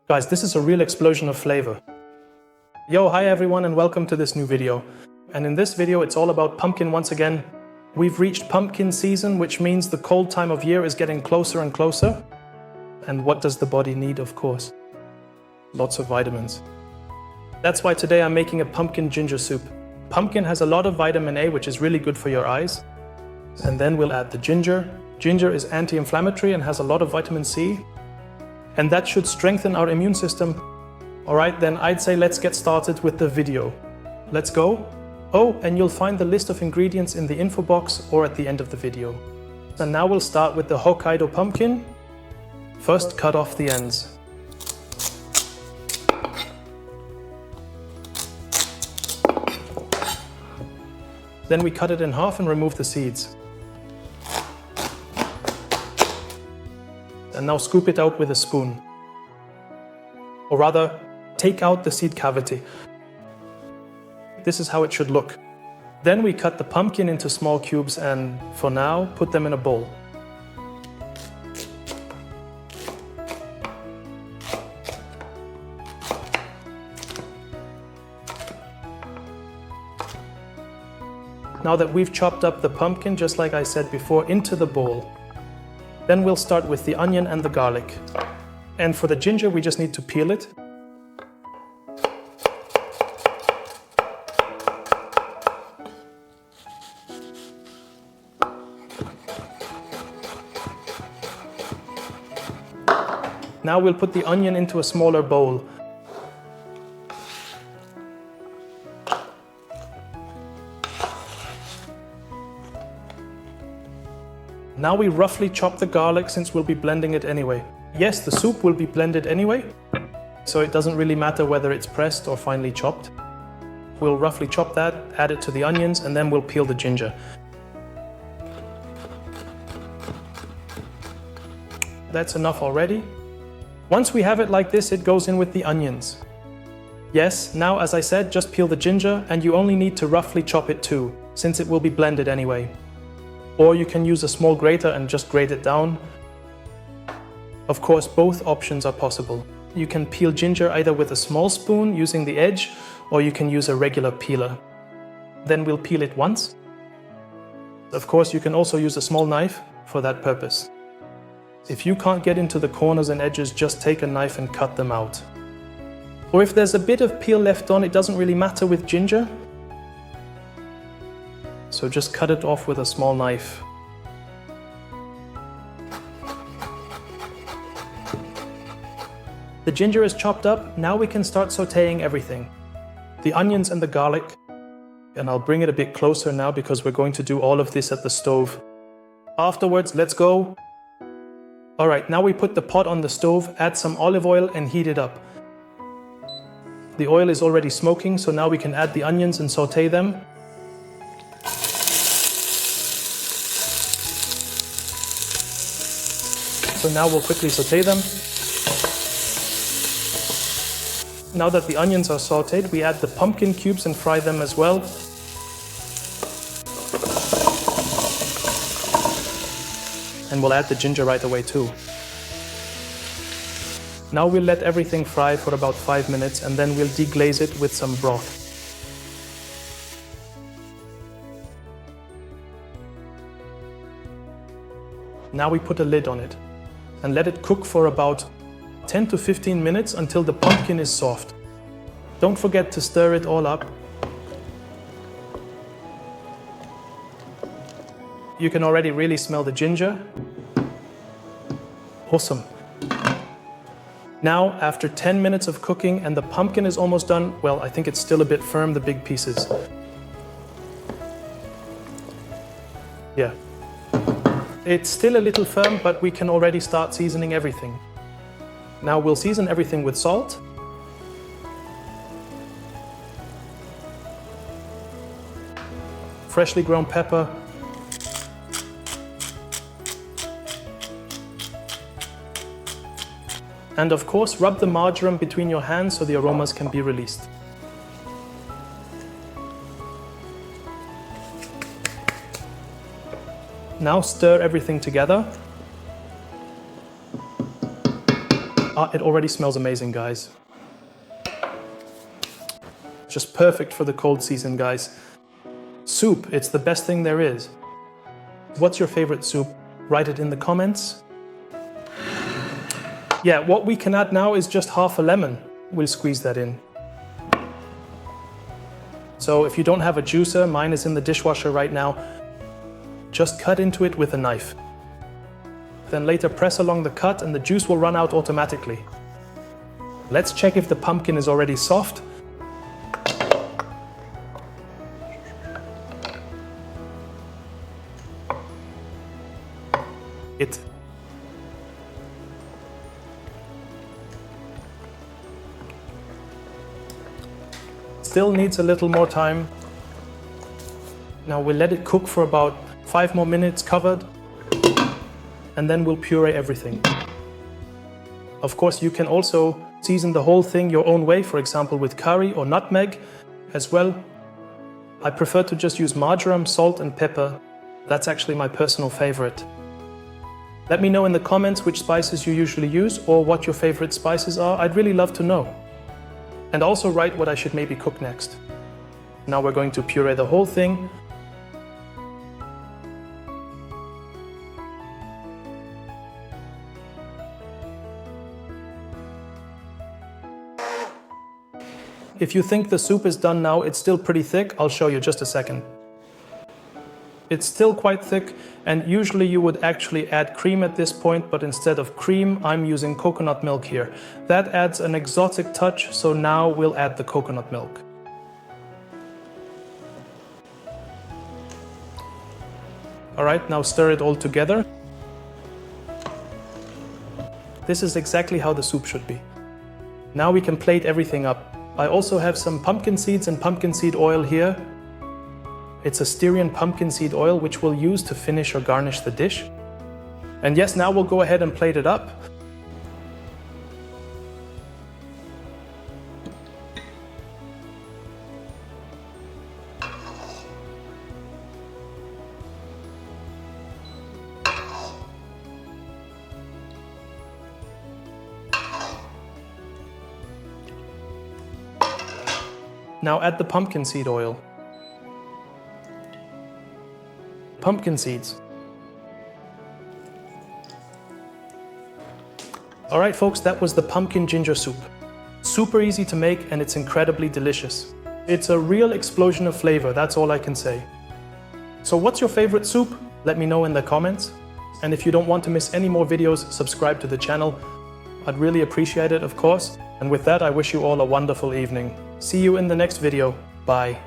Guys, this is a real explosion of flavor. Yo, hi everyone and welcome to this new video. And in this video, it's all about pumpkin once again. We've reached pumpkin season, which means the cold time of year is getting closer and closer. And what does the body need, of course? Lots of vitamins. That's why today I'm making a pumpkin ginger soup. Pumpkin has a lot of vitamin A, which is really good for your eyes. And then we'll add the ginger. Ginger is anti-inflammatory and has a lot of vitamin C. And that should strengthen our immune system. Alright, then I'd say let's get started with the video. Let's go. Oh, and you'll find the list of ingredients in the info box or at the end of the video. And now we'll start with the Hokkaido pumpkin. First, cut off the ends. Then we cut it in half and remove the seeds. And now scoop it out with a spoon. Or rather, take out the seed cavity. This is how it should look. Then we cut the pumpkin into small cubes and, for now, put them in a bowl. Now that we've chopped up the pumpkin, just like I said before, into the bowl. Then we'll start with the onion and the garlic. And for the ginger, we just need to peel it. Now we'll put the onion into a smaller bowl. Now we roughly chop the garlic since we'll be blending it anyway. Yes, the soup will be blended anyway, so it doesn't really matter whether it's pressed or finely chopped. We'll roughly chop that, add it to the onions, and then we'll peel the ginger. That's enough already. Once we have it like this, it goes in with the onions. Yes, now as I said, just peel the ginger, and you only need to roughly chop it too, since it will be blended anyway. Or you can use a small grater and just grate it down. Of course, both options are possible. You can peel ginger either with a small spoon using the edge, or you can use a regular peeler. Then we'll peel it once. Of course, you can also use a small knife for that purpose. If you can't get into the corners and edges, just take a knife and cut them out. Or if there's a bit of peel left on, it doesn't really matter with ginger. So just cut it off with a small knife. The ginger is chopped up, now we can start sauteing everything. The onions and the garlic. And I'll bring it a bit closer now because we're going to do all of this at the stove. Afterwards, let's go. Alright, now we put the pot on the stove, add some olive oil and heat it up. The oil is already smoking, so now we can add the onions and saute them. So now we'll quickly saute them. Now that the onions are sauteed, we add the pumpkin cubes and fry them as well. And we'll add the ginger right away too. Now we'll let everything fry for about 5 minutes and then we'll deglaze it with some broth. Now we put a lid on it and let it cook for about 10 to 15 minutes until the pumpkin is soft. Don't forget to stir it all up. You can already really smell the ginger. Awesome. Now, after 10 minutes of cooking and the pumpkin is almost done, well, I think it's still a bit firm, the big pieces. Yeah. It's still a little firm, but we can already start seasoning everything. Now we'll season everything with salt. Freshly ground pepper. And of course, rub the marjoram between your hands so the aromas can be released. Now stir everything together. It already smells amazing, guys. Just perfect for the cold season, guys. Soup, it's the best thing there is. What's your favorite soup? Write it in the comments. Yeah, what we can add now is just half a lemon. We'll squeeze that in. So if you don't have a juicer, mine is in the dishwasher right now, just cut into it with a knife. Then later press along the cut and the juice will run out automatically. Let's check if the pumpkin is already soft. It still needs a little more time. Now we'll let it cook for about 5 more minutes covered, and then we'll puree everything. Of course, you can also season the whole thing your own way, for example with curry or nutmeg as well. I prefer to just use marjoram, salt and pepper. That's actually my personal favorite. Let me know in the comments which spices you usually use or what your favorite spices are. I'd really love to know. And also write what I should maybe cook next. Now we're going to puree the whole thing. If you think the soup is done now, it's still pretty thick. I'll show you just a second. It's still quite thick, and usually you would actually add cream at this point, but instead of cream, I'm using coconut milk here. That adds an exotic touch, so now we'll add the coconut milk. Alright, now stir it all together. This is exactly how the soup should be. Now we can plate everything up. I also have some pumpkin seeds and pumpkin seed oil here. It's a Styrian pumpkin seed oil which we'll use to finish or garnish the dish. And yes, now we'll go ahead and plate it up. Now add the pumpkin seed oil. Pumpkin seeds. Alright folks, that was the pumpkin ginger soup. Super easy to make and it's incredibly delicious. It's a real explosion of flavor, that's all I can say. So what's your favorite soup? Let me know in the comments. And if you don't want to miss any more videos, subscribe to the channel. I'd really appreciate it, of course. And with that, I wish you all a wonderful evening. See you in the next video. Bye.